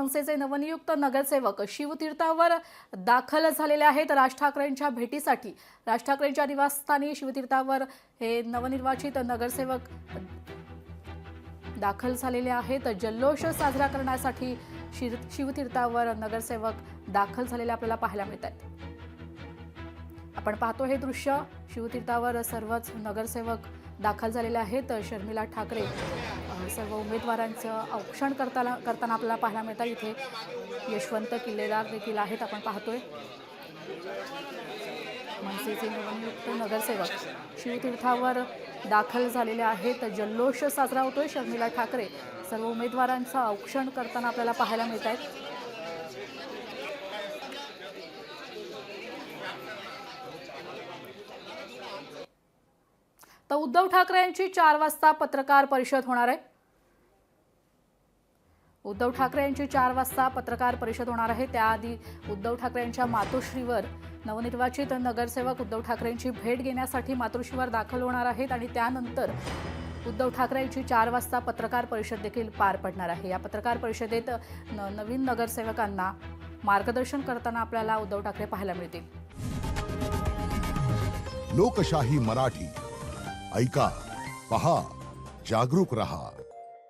मनसेचे नवनियुक्त नगरसेवक शिवतीर्थावर दाखल झालेले आहेत। राज ठाकरेंच्या भेटीसाठी राज ठाकरेंच्या निवासस्थानी शिवतीर्थावर हे नवनिर्वाचित नगरसेवक दाखल झालेले आहेत। जल्लोष साजरा करण्यासाठी शिवतीर्थावर नगरसेवक दाखल झालेले आपल्याला पाहायला मिळत आहेत। आपण पाहतो हे दृश्य, शिवतीर्थावर सर्वच नगरसेवक दाखल झालेले आहेत। शर्मिला ठाकरे सर्व उमेदवारांचं औक्षण करताना आपल्याला पाहायला मिळतात। इथे यशवंत किल्लेदार देखील आहेत, आपण पाहतोय। मनसेचे नवनियुक्त नगरसेवक शिवतीर्थावर दाखल झालेले आहेत। जल्लोष साजरा होतोय। शर्मिला ठाकरे सर्व उमेदवारांचं औक्षण करताना आपल्याला पाहायला मिळत आहेत। तर उद्धव ठाकरे यांची 4 वाजता पत्रकार परिषद होणार आहे। उद्धव ठाकरे यांची 4 वाजता पत्रकार परिषद होणार आहे। त्याआधी उद्धव ठाकरे यांच्या मातोश्रीवर नवनिर्वाचित नगरसेवक उद्धव ठाकरेंची भेट घेण्यासाठी मातोश्रीवर दाखल होणार आहेत आणि त्यानंतर उद्धव ठाकरे यांची 4 वाजता पत्रकार परिषद देखील पार पडणार आहे। या पत्रकार परिषदेत नवीन नगरसेवकांना मार्गदर्शन करताना आपल्याला उद्धव ठाकरे पाहायला मिळतील। लोकशाही मराठी ऐका, पहा, जागरूक रहा।